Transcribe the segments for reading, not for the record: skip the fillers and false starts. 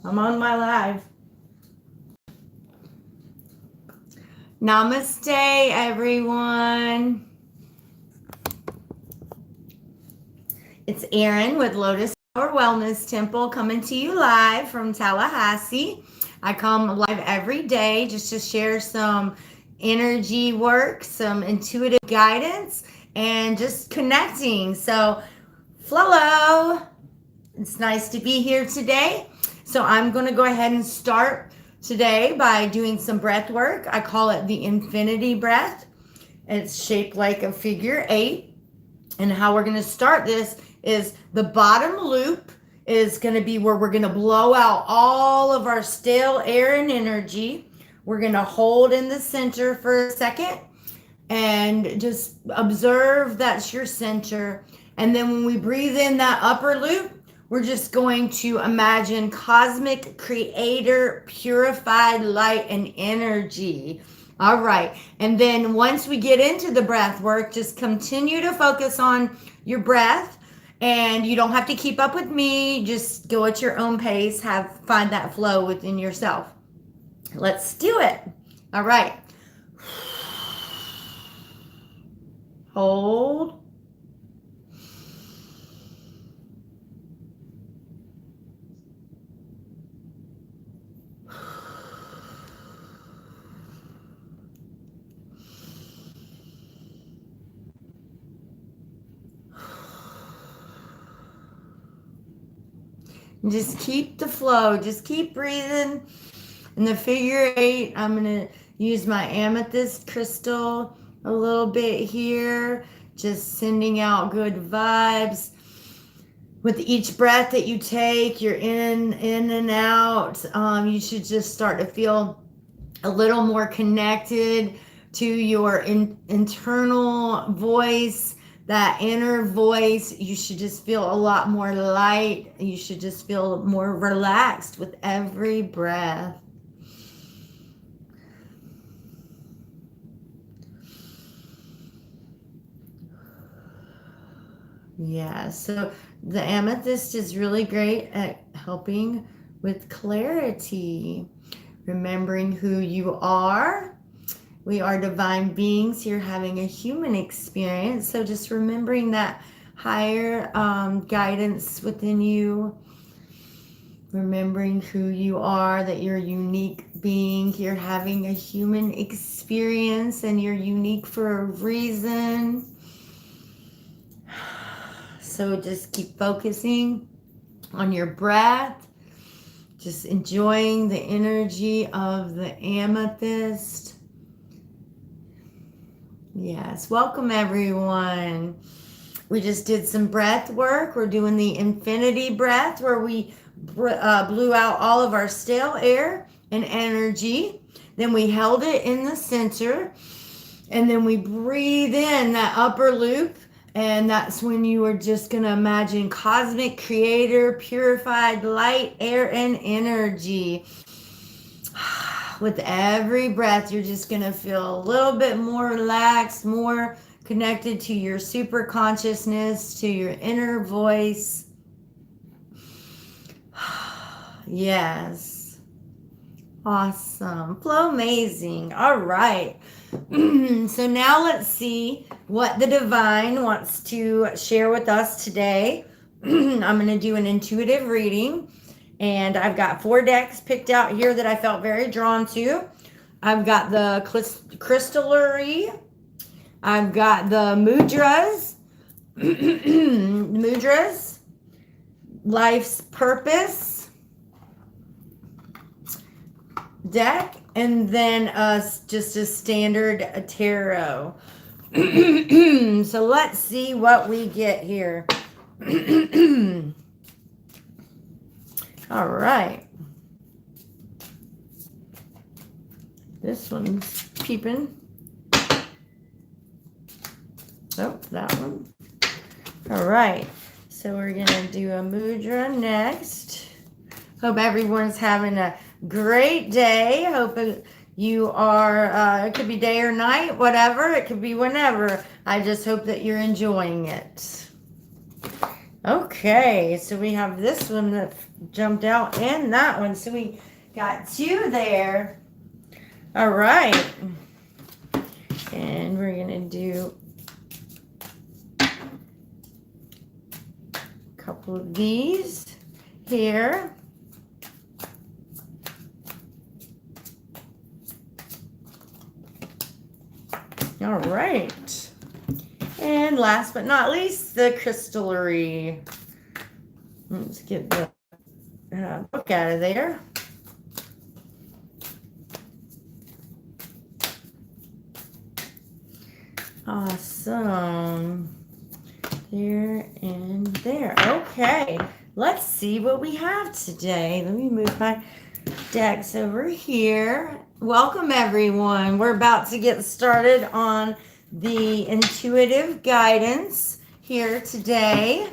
I'm on my live. Namaste, everyone. It's Erin with Lotus Wellness Temple coming to you live from Tallahassee. I come live every day just to share some energy work, some intuitive guidance, and just connecting. So, flow. It's nice to be here today. So I'm going to go ahead and start today by doing some breath work. I call it the infinity breath. It's shaped like a figure 8. And how we're going to start this is the bottom loop is going to be where we're going to blow out all of our stale air and energy. We're going to hold in the center for a second and just observe that's your center. And then when we breathe in that upper loop, we're just going to imagine cosmic creator, purified light and energy. All right. And then once we get into the breath work, just continue to focus on your breath. And you don't have to keep up with me. Just go at your own pace. Find that flow within yourself. Let's do it. All right. Hold. Just keep the flow. Just keep breathing. In the figure 8, I'm going to use my amethyst crystal a little bit here. Just sending out good vibes. With each breath that you take, you're in and out. You should just start to feel a little more connected to your internal voice. That inner voice, you should just feel a lot more light. You should just feel more relaxed with every breath. Yeah, so the amethyst is really great at helping with clarity, remembering who you are. We are divine beings here having a human experience. So just remembering that higher guidance within you. Remembering who you are, that you're a unique being here having a human experience and you're unique for a reason. So just keep focusing on your breath. Just enjoying the energy of the amethyst. Yes, welcome everyone. We just did some breath work. We're doing the infinity breath where we blew out all of our stale air and energy. Then we held it in the center. And then we breathe in that upper loop. And that's when you are just going to imagine cosmic creator, purified light, air, and energy. With every breath, you're just going to feel a little bit more relaxed, more connected to your super consciousness, to your inner voice. Yes. Awesome. Flow amazing. All right. So now let's see what the divine wants to share with us today. I'm going to do an intuitive reading. And I've got 4 decks picked out here that I felt very drawn to. I've got the crystallary. I've got the mudras. Mudras. Life's purpose deck. And then just a standard tarot. So let's see what we get here. All right. This one's peeping. Oh, that one. All right. So we're going to do a mudra next. Hope everyone's having a great day. Hope you are, it could be day or night, whatever. It could be whenever. I just hope that you're enjoying it. Okay, so we have this one that jumped out and that one. So we got two there. All right. And we're going to do a couple of these here. All right. And last but not least, the crystallery. Let's get the book out of there. Awesome. There and there. Okay. Let's see what we have today. Let me move my decks over here. Welcome, everyone. We're about to get started on the intuitive guidance here today.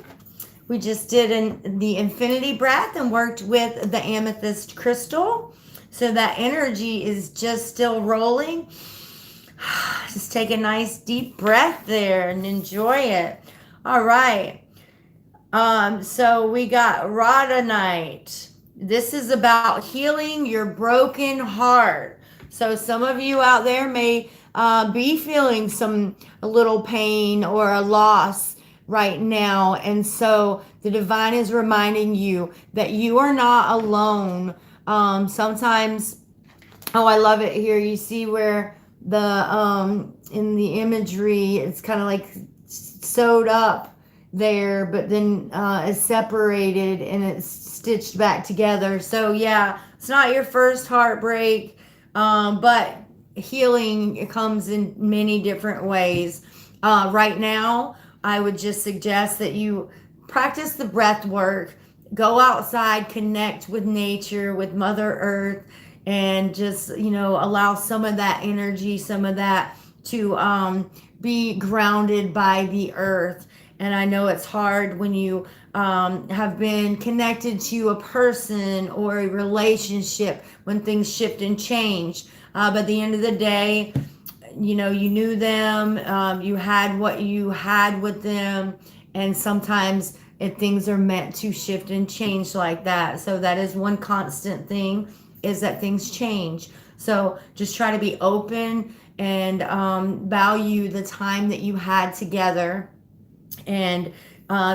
We just did the infinity breath and worked with the amethyst crystal. So that energy is just still rolling. Just take a nice deep breath there and enjoy it. All right. So we got rhodonite. This is about healing your broken heart. So some of you out there may be feeling a little pain or a loss right now. And so the divine is reminding you that you are not alone. Sometimes, oh, I love it here. You see where in the imagery, it's kind of like sewed up there, but then it's separated and it's stitched back together. So yeah, it's not your first heartbreak, but healing comes in many different ways. Right now, I would just suggest that you practice the breath work, go outside, connect with nature, with Mother Earth, and just, allow some of that energy, some of that to be grounded by the earth. And I know it's hard when you have been connected to a person or a relationship when things shift and change. But at the end of the day, you knew them, you had what you had with them, and sometimes things are meant to shift and change like that. So that is one constant thing, is that things change. So just try to be open and value the time that you had together, and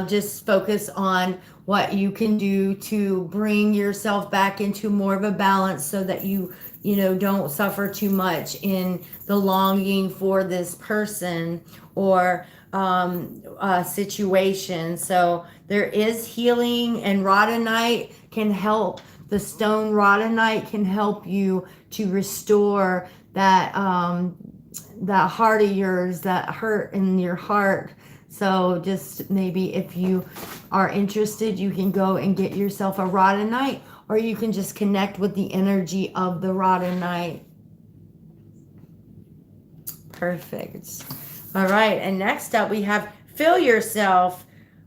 just focus on what you can do to bring yourself back into more of a balance, so that you don't suffer too much in the longing for this person or situation. So there is healing, and rhodonite can help. The stone rhodonite can help you to restore that heart of yours, that hurt in your heart. So just maybe if you are interested, you can go and get yourself a rhodonite, or you can just connect with the energy of the rhodonite. Perfect. All right, and next up we have Feel Yourself,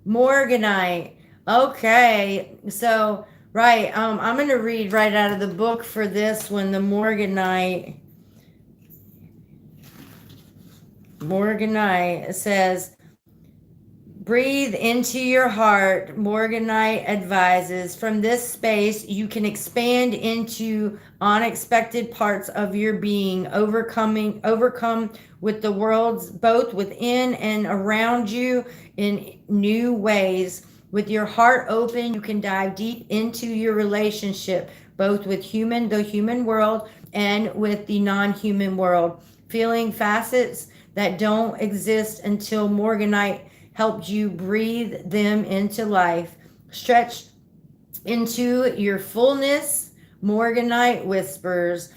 Morganite. Okay, so right, I'm going to read right out of the book for this one, the Morganite. Morganite says, breathe into your heart. Morganite advises, from this space, you can expand into unexpected parts of your being, overcome with the worlds both within and around you in new ways. With your heart open, you can dive deep into your relationship, both with the human world, and with the non-human world, feeling facets that don't exist until Morganite helped you breathe them into life. Stretch into your fullness, Morganite whispers.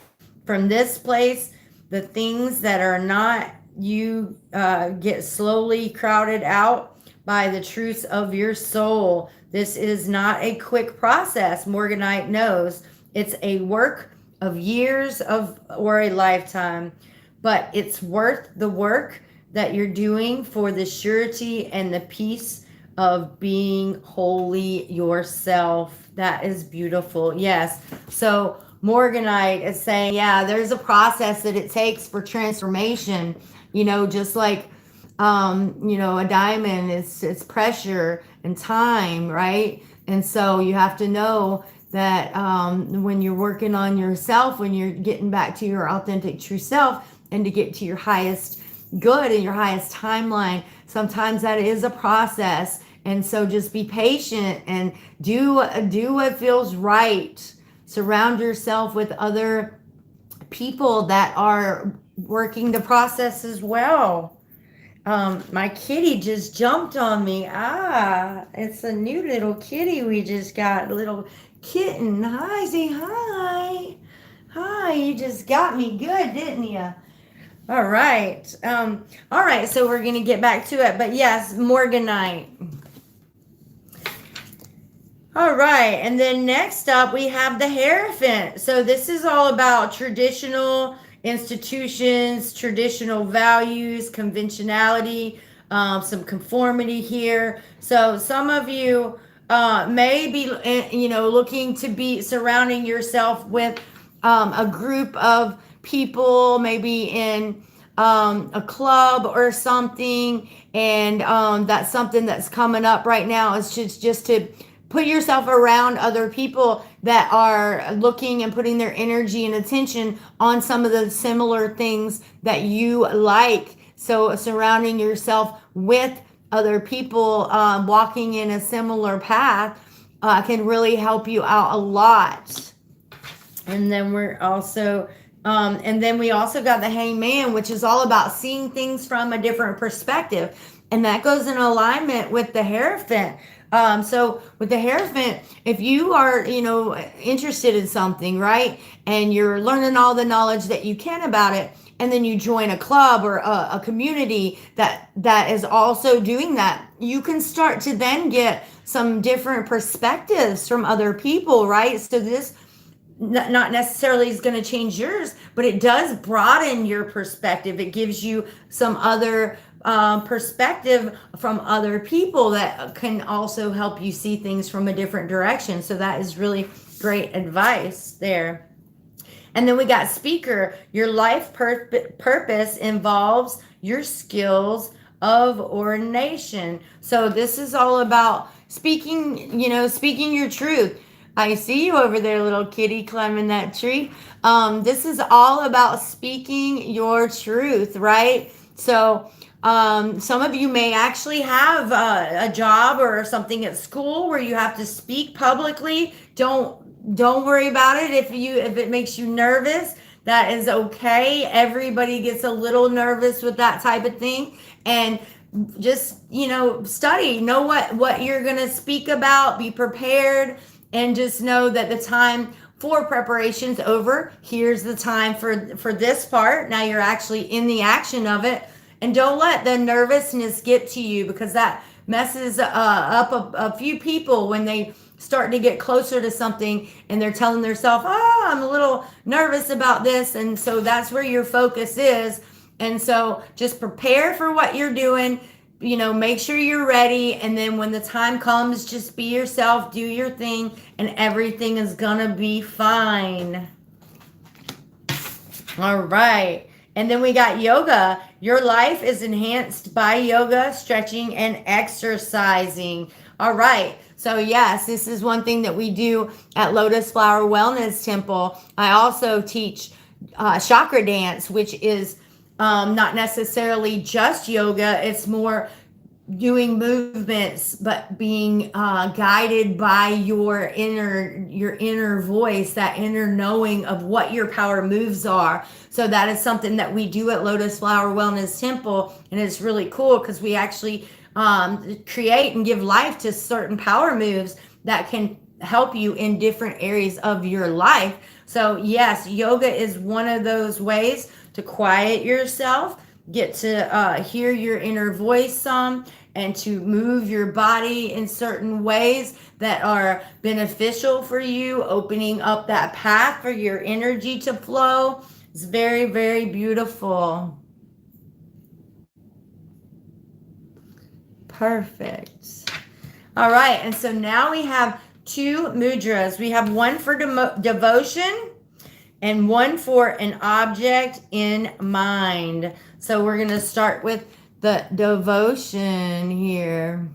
From this place, the things that are not you get slowly crowded out by the truths of your soul. This is not a quick process, Morganite knows. It's a work of years or a lifetime, but it's worth the work that you're doing for the surety and the peace of being wholly yourself. That is beautiful. Yes. So Morganite is saying, yeah, there's a process that it takes for transformation, just like a diamond, it's pressure and time, right? And so you have to know that when you're working on yourself, when you're getting back to your authentic true self and to get to your highest good and your highest timeline, sometimes that is a process. And so just be patient and do what feels right. Surround yourself with other people that are working the process as well. My kitty just jumped on me. It's a new little kitty we just got. A little kitten. Hi, say hi. Hi, you just got me good, didn't you? All right. All right, so we're going to get back to it. But yes, Morganite. All right, and then next up we have the Hierophant. So this is all about traditional institutions, traditional values, conventionality, some conformity here. So some of you may be, looking to be surrounding yourself with a group of people, maybe in a club or something, and that's something that's coming up right now. It's just to put yourself around other people that are looking and putting their energy and attention on some of the similar things that you like. So surrounding yourself with other people walking in a similar path can really help you out a lot. And then we also got the Hangman, which is all about seeing things from a different perspective. And that goes in alignment with the Hierophant. So with the Hierophant, if you are, interested in something, right, and you're learning all the knowledge that you can about it, and then you join a club or a community that is also doing that, you can start to then get some different perspectives from other people, right? So this not necessarily is going to change yours, but it does broaden your perspective. It gives you some other perspective from other people that can also help you see things from a different direction. So that is really great advice there. And then we got Speaker. Your life purpose involves your skills of ordination. So this is all about speaking your truth. I see you over there, little kitty, climbing that tree. This is all about speaking your truth, right? So some of you may actually have a job or something at school where you have to speak publicly. Don't worry about it if it makes you nervous. That is okay. Everybody gets a little nervous with that type of thing, and just study. Know what you're gonna speak about. Be prepared, and just know that the time for preparation's over. Here's the time for this part. Now you're actually in the action of it. And don't let the nervousness get to you, because that messes up a few people when they start to get closer to something and they're telling themselves, I'm a little nervous about this. And so that's where your focus is. And so just prepare for what you're doing, make sure you're ready. And then when the time comes, just be yourself, do your thing, and everything is gonna be fine. All right. And then we got yoga. Your life is enhanced by yoga, stretching, and exercising. All right. So yes, this is one thing that we do at Lotus Flower Wellness Temple. I also teach chakra dance, which is not necessarily just yoga. It's more doing movements, but being guided by your inner voice, that inner knowing of what your power moves are. So that is something that we do at Lotus Flower Wellness Temple, and it's really cool because we actually create and give life to certain power moves that can help you in different areas of your life. So yes, yoga is one of those ways to quiet yourself, get to hear your inner voice some, and to move your body in certain ways that are beneficial for you, opening up that path for your energy to flow. It's very, very beautiful. Perfect. All right, and so now we have two mudras. We have one for devotion and one for an object in mind. So we're going to start with the devotion here.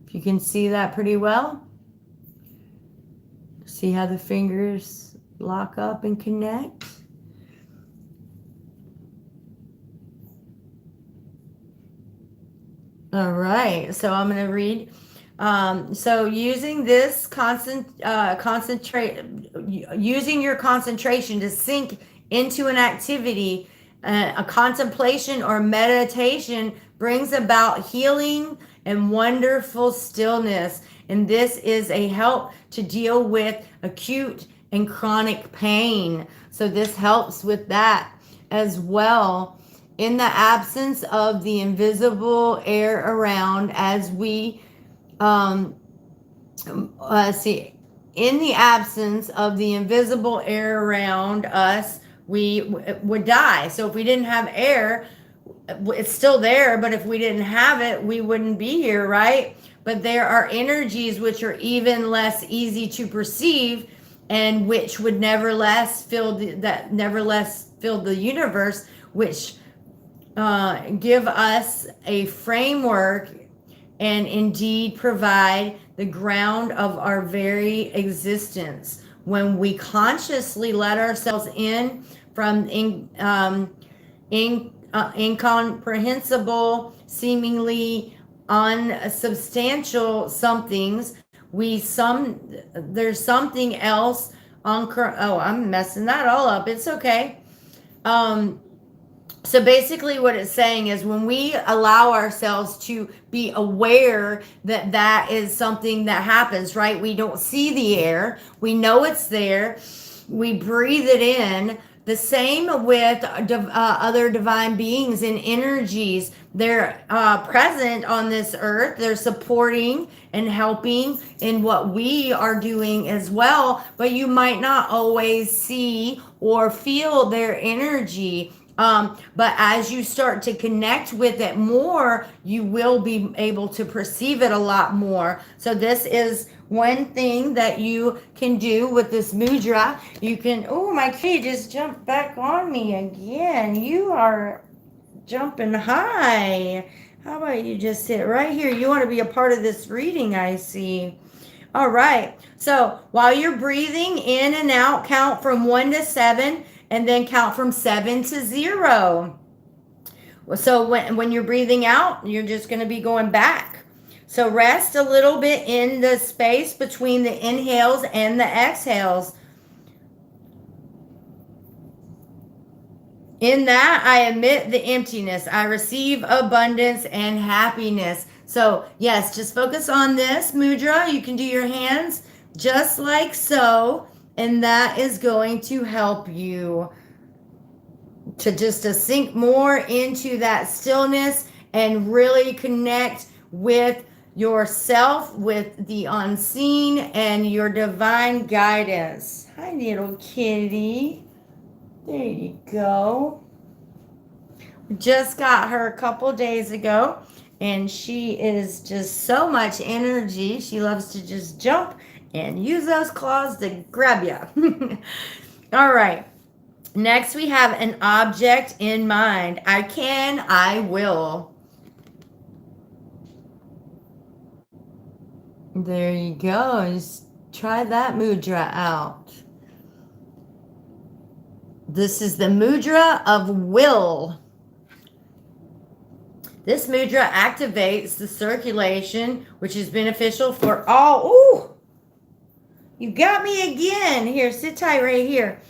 If you can see that pretty well. See how the fingers lock up and connect? All right, so I'm going to read. So using this using your concentration to sink into an activity, a contemplation or meditation brings about healing and wonderful stillness. And this is a help to deal with acute and chronic pain. So this helps with that as well. In the absence of the invisible air around, as we see, in the absence of the invisible air around us, we would die. So if we didn't have air, it's still there, but if we didn't have it, we wouldn't be here, right? But there are energies which are even less easy to perceive, and which would nevertheless fill the universe, which give us a framework and indeed provide the ground of our very existence. When we consciously let ourselves in from incomprehensible, seemingly unsubstantial somethings, there's something else on. Oh, I'm messing that all up. It's okay. So basically what it's saying is, when we allow ourselves to be aware that that is something that happens, right? We don't see the air. We know it's there. We breathe it in. The same with other divine beings and energies. They're present on this earth. They're supporting and helping in what we are doing as well. But you might not always see or feel their energy. But as you start to connect with it more, you will be able to perceive it a lot more. So this is one thing that you can do with this mudra. You can, oh, my kid just jumped back on me again. You are jumping high. How about you just sit right here? You want to be a part of this reading, I see. All right. So while you're breathing in and out, count from 1 to 7. And then count from 7 to 0. So when you're breathing out, you're just going to be going back. So rest a little bit in the space between the inhales and the exhales. In that, I emit the emptiness. I receive abundance and happiness. So yes, just focus on this mudra. You can do your hands just like so. And that is going to help you to sink more into that stillness and really connect with yourself, with the unseen, and your divine guidance. Hi, little kitty. There you go. We just got her a couple days ago, and she is just so much energy. She loves to just jump and use those claws to grab you. All right. Next, we have an object in mind. I can, I will. There you go. Just try that mudra out. This is the mudra of will. This mudra activates the circulation, which is beneficial for all. Ooh! You got me again. Here, sit tight right here.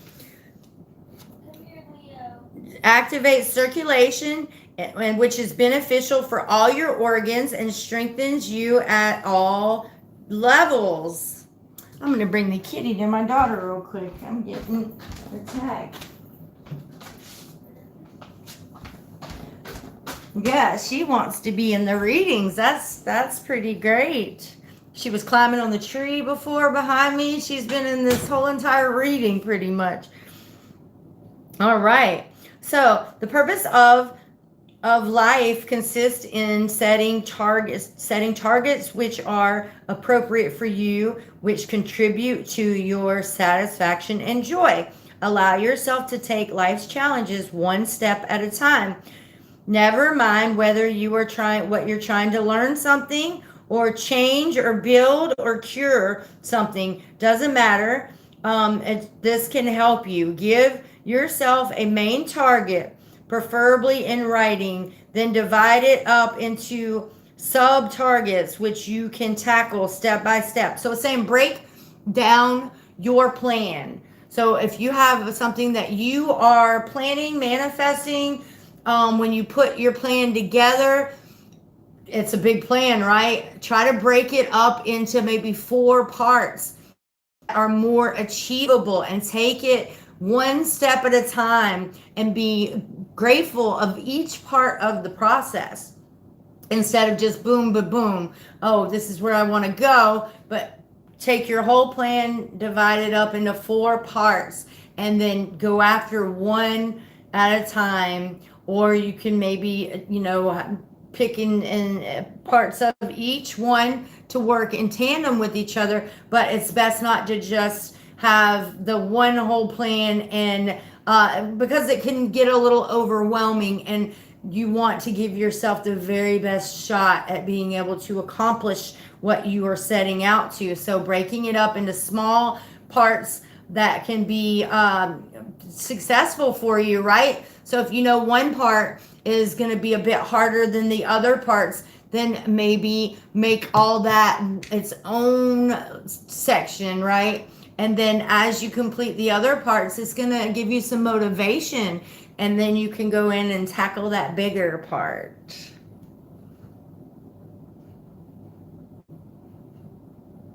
Come here, Leo. Activates circulation, and which is beneficial for all your organs and strengthens you at all levels. I'm going to bring the kitty to my daughter real quick. I'm getting attacked. Yeah, she wants to be in the readings. That's pretty great. She was climbing on the tree before behind me. She's been in this whole entire reading pretty much. All right. So the purpose of life consists in setting targets which are appropriate for you, which contribute to your satisfaction and joy. Allow yourself to take life's challenges one step at a time. Never mind whether you are trying what you're trying to learn something or change or build or cure something. Doesn't matter. This can help you. Give yourself a main target, preferably in writing, then divide it up into sub targets, which you can tackle step by step. So it's saying break down your plan. So if you have something that you are planning, manifesting, when you put your plan together, it's a big plan, right? Try to break it up into maybe 4 parts are more achievable, and take it one step at a time and be grateful of each part of the process instead of just boom, boom, boom. Oh, this is where I want to go. But take your whole plan, divide it up into 4 parts, and then go after one at a time. Or you can maybe, picking in parts of each one to work in tandem with each other. But it's best not to just have the one whole plan, and because it can get a little overwhelming, and you want to give yourself the very best shot at being able to accomplish what you are setting out to. So breaking it up into small parts that can be successful for you, right? So if you know one part is going to be a bit harder than the other parts, then maybe make all that its own section, right? And then as you complete the other parts, it's going to give you some motivation, and then you can go in and tackle that bigger part.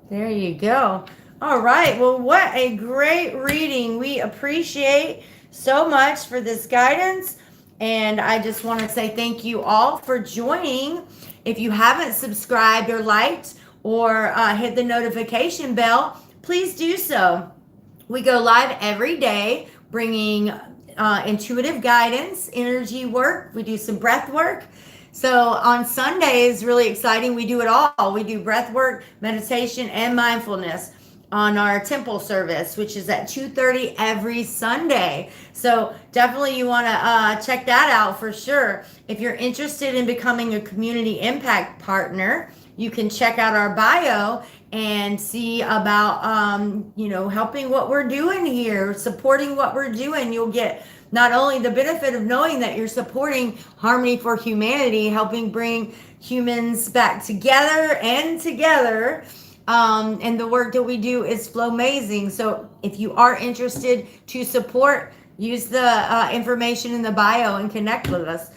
There you go. All right. Well, what a great reading. We appreciate so much for this guidance. And I just want to say thank you all for joining. If you haven't subscribed or liked or hit the notification bell, please do so. We go live every day bringing intuitive guidance, energy work. We do some breath work. So on Sundays, really exciting, we do it all. We do breath work, meditation, and mindfulness on our temple service, which is at 2:30 every Sunday. So definitely you want to check that out for sure. If you're interested in becoming a community impact partner, you can check out our bio and see about helping what we're doing here, supporting what we're doing. You'll get not only the benefit of knowing that you're supporting Harmony for Humanity, helping bring humans back together, and the work that we do is flow amazing. So if you are interested to support, use the information in the bio and connect with us.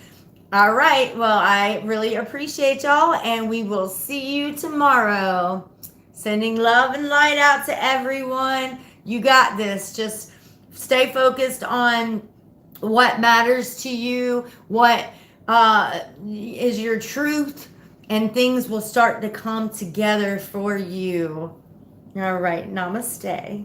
All right. Well, I really appreciate y'all, and we will see you tomorrow. Sending love and light out to everyone. You got this. Just stay focused on what matters to you, what is your truth, and things will start to come together for you. All right. Namaste.